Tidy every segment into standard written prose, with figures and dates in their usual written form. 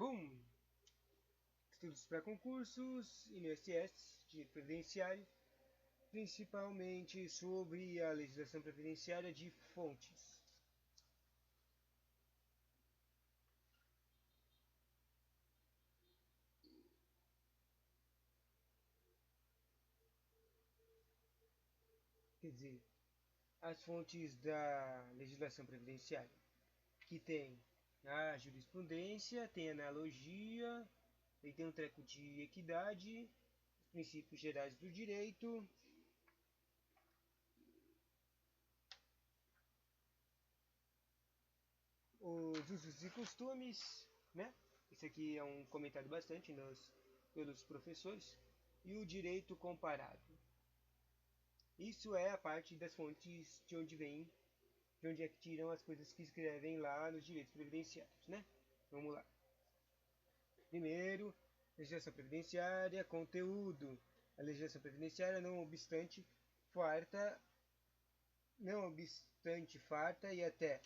Boom! Estudos para concursos, INSS, direito previdenciário, principalmente sobre a legislação previdenciária de fontes. Quer dizer, as fontes da legislação previdenciária, que tem a jurisprudência, tem analogia, e tem um treco de equidade, os princípios gerais do direito, os usos e costumes, né? Esse aqui é um comentário bastante pelos professores. E o direito comparado. Isso é a parte das fontes de onde vem, de onde é que tiram as coisas que escrevem lá nos direitos previdenciários, né? Vamos lá. Primeiro, legislação previdenciária, conteúdo. A legislação previdenciária, não obstante farta e até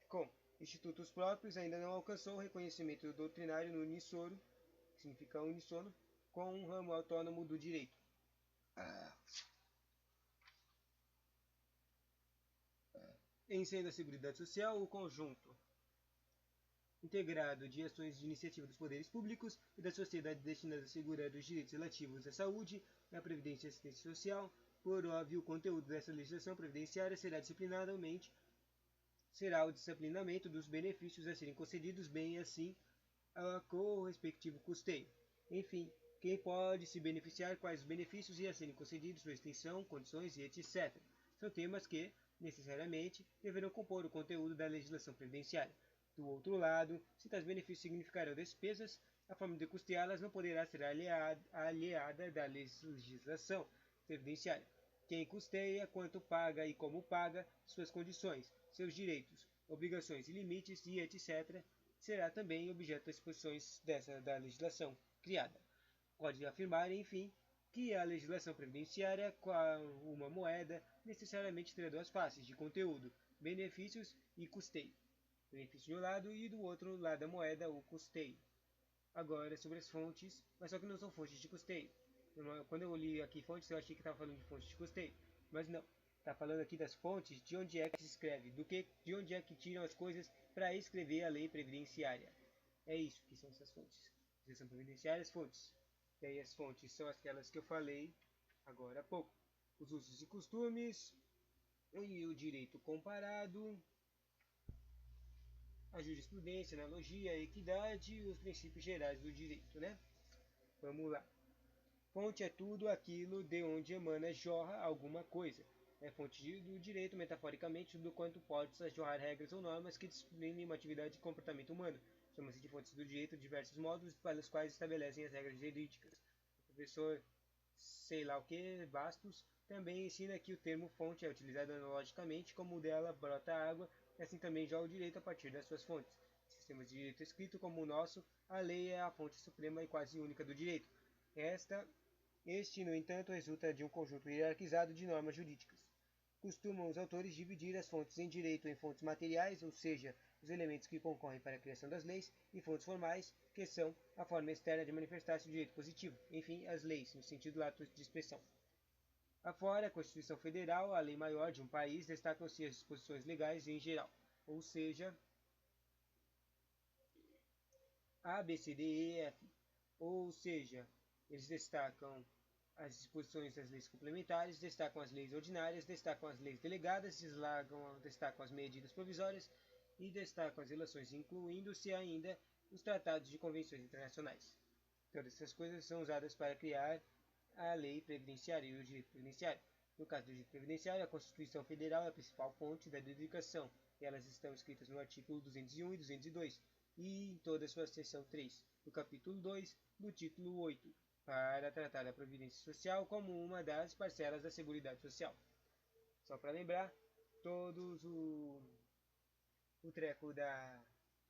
com institutos próprios, ainda não alcançou o reconhecimento doutrinário no uníssono, que significa uníssono, com um ramo autônomo do direito. Em sendo a Seguridade Social, o conjunto integrado de ações de iniciativa dos poderes públicos e da sociedade destinadas a assegurar os direitos relativos à saúde, à previdência e assistência social. Por óbvio, o conteúdo dessa legislação previdenciária será o disciplinamento dos benefícios a serem concedidos, bem assim com o respectivo custeio. Enfim, quem pode se beneficiar, quais os benefícios a serem concedidos, sua extensão, condições e etc. São temas que, necessariamente, deverão compor o conteúdo da legislação previdenciária. Do outro lado, se tais benefícios significarão despesas, a forma de custeá-las não poderá ser aliada da legislação previdenciária. Quem custeia, quanto paga e como paga, suas condições, seus direitos, obrigações e limites e etc., será também objeto das disposições da legislação criada. Pode afirmar, enfim, que a legislação previdenciária, com uma moeda, necessariamente terá duas faces de conteúdo, benefícios e custeio. Benefício de um lado e do outro lado da moeda, o custeio. Agora, sobre as fontes, mas só que não são fontes de custeio. Quando eu li aqui fontes, eu achei que estava falando de fontes de custeio, mas não. Está falando aqui das fontes, de onde é que se escreve, de onde é que tiram as coisas para escrever a lei previdenciária. É isso que são essas fontes. São previdenciárias fontes. E aí as fontes são aquelas que eu falei agora há pouco. Os usos e costumes, e o direito comparado, a jurisprudência, a analogia, a equidade e os princípios gerais do direito, né? Vamos lá. Fonte é tudo aquilo de onde emana, jorra alguma coisa. É fonte do direito, metaforicamente, do quanto pode jorrar regras ou normas que disciplinem uma atividade de comportamento humano. Chama-se de fontes do direito diversos modos pelos quais estabelecem as regras jurídicas. O professor, sei lá o que, Bastos, também ensina que o termo fonte é utilizado analogicamente, como dela brota a água, e assim também já o direito a partir das suas fontes. Em sistemas de direito escrito como o nosso, a lei é a fonte suprema e quase única do direito. Este, no entanto, resulta de um conjunto hierarquizado de normas jurídicas. Costumam os autores dividir as fontes em direito em fontes materiais, ou seja, os elementos que concorrem para a criação das leis, e fontes formais, que são a forma externa de manifestar-se o direito positivo, enfim, as leis, no sentido lato de expressão. Afora a Constituição Federal, a lei maior de um país, destacam-se as disposições legais em geral, ou seja, A, B, C, D, E, F, ou seja, eles destacam as disposições das leis complementares, destacam as leis ordinárias, destacam as leis delegadas, destacam as medidas provisórias e destacam as relações, incluindo-se ainda os tratados de convenções internacionais. Todas essas coisas são usadas para criar a lei previdenciária e o direito previdenciário. No caso do direito previdenciário, a Constituição Federal é a principal fonte da dedicação, e elas estão escritas no artigo 201 e 202, e em toda a sua seção 3, do capítulo 2, do título 8, para tratar a Previdência Social como uma das parcelas da Seguridade Social. Só para lembrar, todos o treco da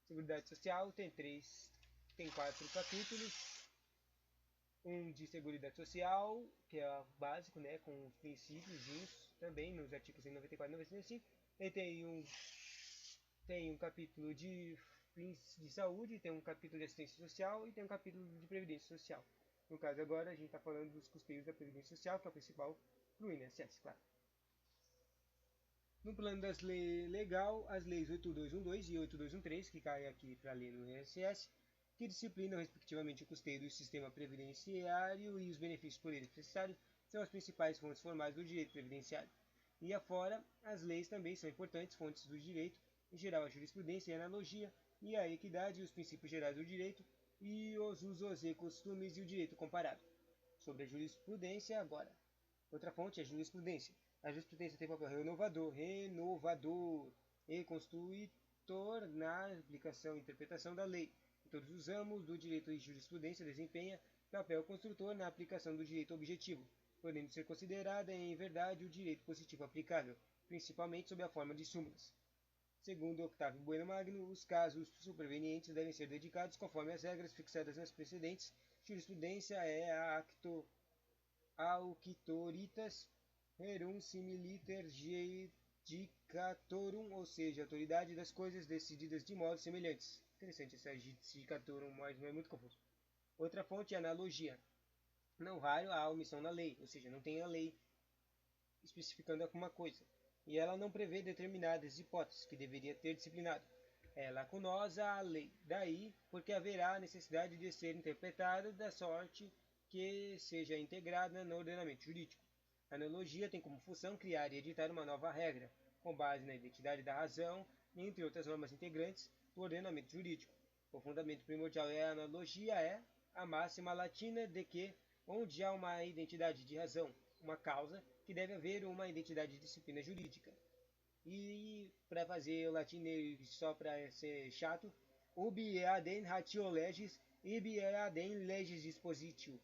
Seguridade Social tem 4 capítulos. Um de Seguridade Social, que é básico, né, com os princípios também nos artigos 94 e 95. E tem um capítulo de de saúde, tem um capítulo de assistência social e tem um capítulo de previdência social. No caso agora a gente está falando dos custeios da previdência social, que é o principal para o INSS, claro. No plano das leis legal, as leis 8212 e 8213, que caem aqui para ler no INSS, que disciplinam respectivamente o custeio do sistema previdenciário e os benefícios por ele necessários, são as principais fontes formais do direito previdenciário. E afora, as leis também são importantes fontes do direito, em geral a jurisprudência e a analogia, e a equidade e os princípios gerais do direito, e os usos e costumes e o direito comparado. Sobre a jurisprudência agora. Outra fonte é a jurisprudência. A jurisprudência tem papel renovador e constituidor na aplicação e interpretação da lei. Em todos os ramos do direito e jurisprudência desempenha papel construtor na aplicação do direito objetivo, podendo ser considerada em verdade o direito positivo aplicável, principalmente sob a forma de súmulas. Segundo Octávio Bueno Magno, os casos supervenientes devem ser dedicados conforme as regras fixadas nas precedentes. Jurisprudência é a auctoritas rerum similiter judicatorum, ou seja, a autoridade das coisas decididas de modos semelhantes. Interessante essa judicatorum, mas não é muito confuso. Outra fonte é a analogia. Não raro há omissão na lei, ou seja, não tem a lei especificando alguma coisa, e ela não prevê determinadas hipóteses que deveria ter disciplinado. É lacunosa a lei, daí porque haverá necessidade de ser interpretada da sorte que seja integrada no ordenamento jurídico. A analogia tem como função criar e editar uma nova regra, com base na identidade da razão, entre outras normas integrantes do ordenamento jurídico. O fundamento primordial da analogia é a máxima latina de que, onde há uma identidade de razão, uma causa, que deve haver uma identidade de disciplina jurídica. E, para fazer o latinês só para ser chato, ubi eadem ratio legis, ibi eadem legis dispositio.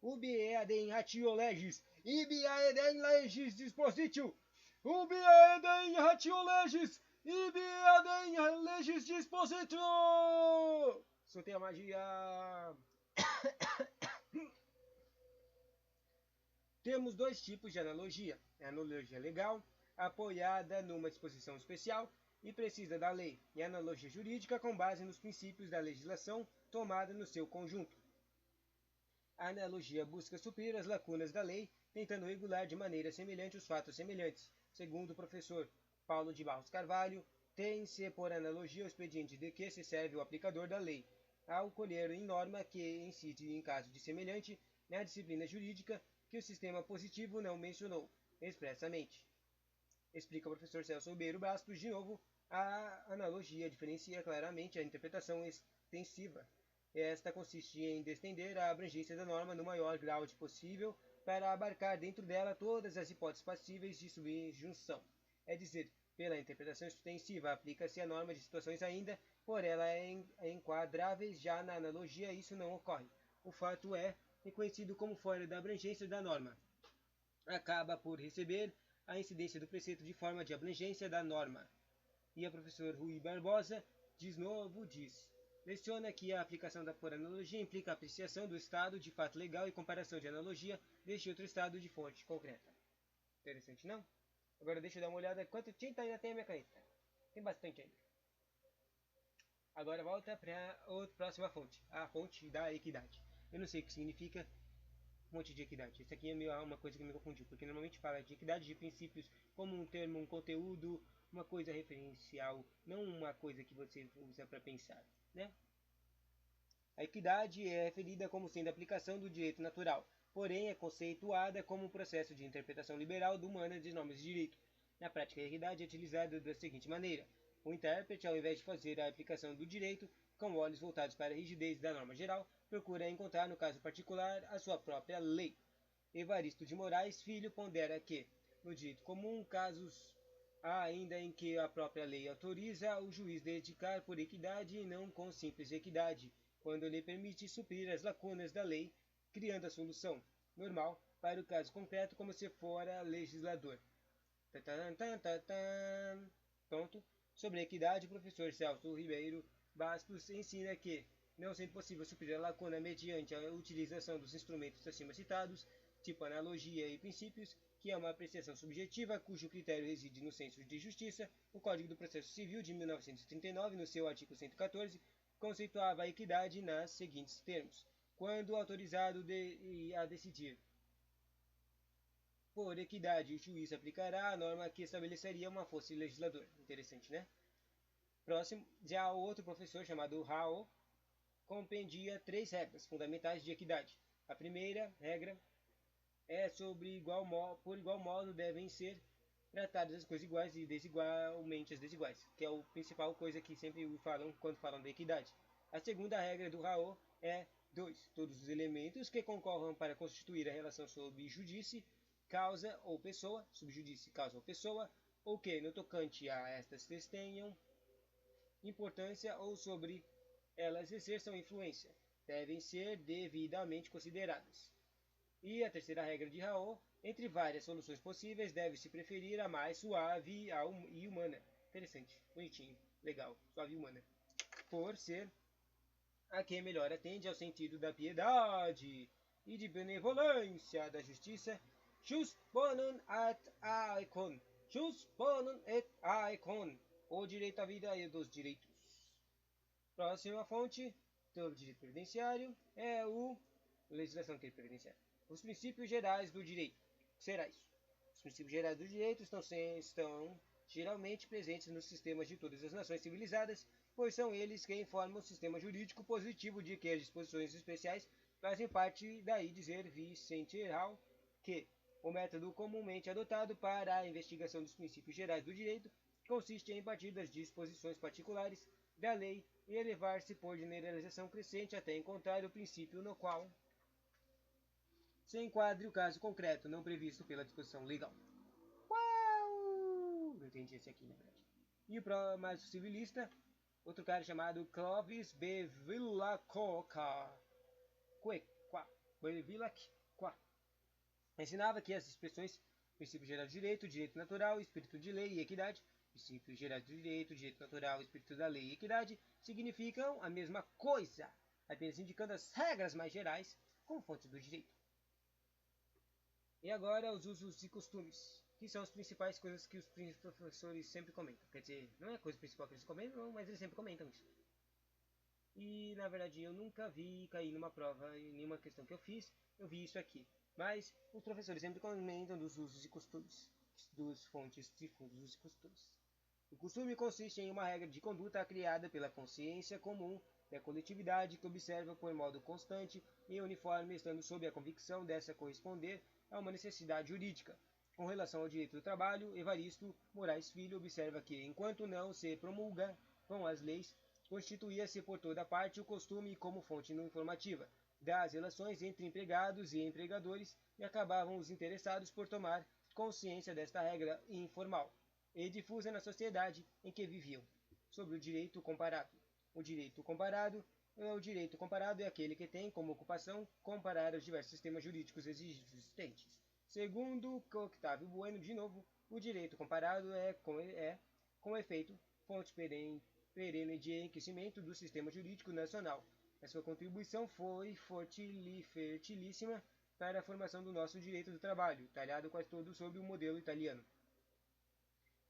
Ubi eadem ratio legis, ibi eadem legis dispositio. Ubi eadem ratio legis, ibi eadem legis dispositio. Soltei a magia. Temos dois tipos de analogia. A analogia legal, apoiada numa disposição especial e precisa da lei, e a analogia jurídica com base nos princípios da legislação tomada no seu conjunto. A analogia busca suprir as lacunas da lei, tentando regular de maneira semelhante os fatos semelhantes. Segundo o professor Paulo de Barros Carvalho, tem-se por analogia o expediente de que se serve o aplicador da lei, ao colher em norma que incide em caso de semelhante na disciplina jurídica que o sistema positivo não mencionou expressamente. Explica o professor Celso Ribeiro Bastos. De novo, a analogia diferencia claramente a interpretação extensiva. Esta consiste em estender a abrangência da norma no maior grau possível para abarcar dentro dela todas as hipóteses passíveis de subjunção. É dizer, pela interpretação extensiva aplica-se a norma de situações ainda por ela enquadráveis, já na analogia isso não ocorre. O fato é reconhecido como fora da abrangência da norma. Acaba por receber a incidência do preceito de forma de abrangência da norma. E a professora Rui Barbosa, diz, leciona que a aplicação da por analogia implica a apreciação do estado de fato legal e comparação de analogia deste outro estado de fonte concreta. Interessante, não? Agora deixa eu dar uma olhada quanto tinta ainda tem a minha caneta. Tem bastante ainda. Agora volta para a próxima fonte, a fonte da equidade. Eu não sei o que significa fonte de equidade. Isso aqui é uma coisa que me confundiu, porque normalmente fala de equidade de princípios como um termo, um conteúdo, uma coisa referencial, não uma coisa que você usa para pensar, né? A equidade é referida como sendo a aplicação do direito natural, porém é conceituada como um processo de interpretação liberal do humana de normas de direito. Na prática, a equidade é utilizada da seguinte maneira: o intérprete, ao invés de fazer a aplicação do direito com olhos voltados para a rigidez da norma geral, procura encontrar no caso particular a sua própria lei. Evaristo de Moraes Filho pondera que, no direito comum, casos há ainda em que a própria lei autoriza o juiz dedicar por equidade e não com simples equidade, quando lhe permite suprir as lacunas da lei, criando a solução normal para o caso concreto como se fora legislador. Pronto. Sobre a equidade, o professor Celso Ribeiro Bastos ensina que, não sendo possível suprir a lacuna mediante a utilização dos instrumentos acima citados, tipo analogia e princípios, que é uma apreciação subjetiva cujo critério reside no senso de justiça. O Código do Processo Civil de 1939, no seu artigo 114, conceituava a equidade nas seguintes termos: quando autorizado a decidir por equidade, o juiz aplicará a norma que estabeleceria uma força legisladora. Interessante, né? Próximo, já o outro professor, chamado Rao, compreendia 3 regras fundamentais de equidade. A primeira regra é sobre por igual modo devem ser tratadas as coisas iguais e desigualmente as desiguais, que é a principal coisa que sempre falam quando falam da equidade. A segunda regra do Rao é 2. Todos os elementos que concorram para constituir a relação sob judice, causa ou pessoa, subjudice, causa ou pessoa, ou que, no tocante a estas tenham importância ou sobre elas exerçam influência, devem ser devidamente consideradas. E a terceira regra de Rao: entre várias soluções possíveis, deve-se preferir a mais suave e humana. Interessante, bonitinho, legal, suave e humana. Por ser a que melhor atende ao sentido da piedade e de benevolência da justiça. Jus bonum et aequon. Jus bonum et aequon. O direito à vida e dos direitos. Próxima fonte do direito previdenciário é o legislação previdenciária. Os princípios gerais do direito. O que será isso? Os princípios gerais do direito estão geralmente presentes nos sistemas de todas as nações civilizadas, pois são eles que informam o sistema jurídico positivo de que as disposições especiais fazem parte. Daí dizer Vicente Hall que o método comumente adotado para a investigação dos princípios gerais do direito consiste em partir das disposições particulares da lei e elevar-se por generalização crescente até encontrar o princípio no qual se enquadre o caso concreto não previsto pela disposição legal. Uau! Eu entendi esse aqui, na verdade. E o mais civilista, outro cara chamado Clovis Bevilacqua, ensinava que as expressões princípio geral do direito, direito natural, espírito de lei e equidade, princípios gerais do direito, direito natural, espírito da lei e equidade, significam a mesma coisa, apenas indicando as regras mais gerais como fonte do direito. E agora os usos e costumes, que são as principais coisas que os professores sempre comentam. Quer dizer, não é a coisa principal que eles comentam, mas eles sempre comentam isso. E na verdade eu nunca vi cair numa prova, em nenhuma questão que eu fiz, eu vi isso aqui. Mas os professores sempre comentam dos usos e costumes, dos fontes de usos e costumes. O costume consiste em uma regra de conduta criada pela consciência comum da coletividade que observa por modo constante e uniforme, estando sob a convicção dessa corresponder a uma necessidade jurídica. Com relação ao direito do trabalho, Evaristo Moraes Filho observa que, enquanto não se promulga com as leis, constituía-se por toda parte o costume como fonte informativa das relações entre empregados e empregadores e acabavam os interessados por tomar consciência desta regra informal e difusa na sociedade em que viviam. Sobre o direito comparado. O direito comparado é aquele que tem como ocupação comparar os diversos sistemas jurídicos existentes. Segundo Octávio Bueno, de novo, o direito comparado é com efeito, fonte perene de enriquecimento do sistema jurídico nacional. A sua contribuição foi fertilíssima para a formação do nosso direito do trabalho, talhado quase todo sob o modelo italiano.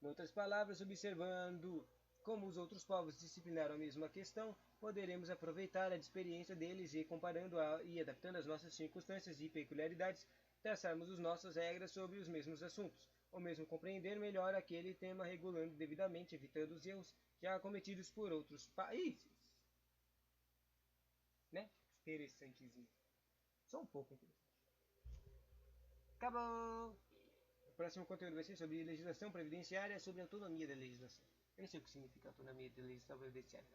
Em outras palavras, observando como os outros povos disciplinaram a mesma questão, poderemos aproveitar a experiência deles e, comparando e adaptando as nossas circunstâncias e peculiaridades, traçarmos as nossas regras sobre os mesmos assuntos, ou mesmo compreender melhor aquele tema regulando devidamente, evitando os erros já cometidos por outros países. Né? Interessantezinho. Só um pouco interessante. Acabou! O próximo conteúdo vai ser sobre legislação previdenciária, sobre autonomia da legislação. Eu não sei o que significa autonomia da legislação previdenciária.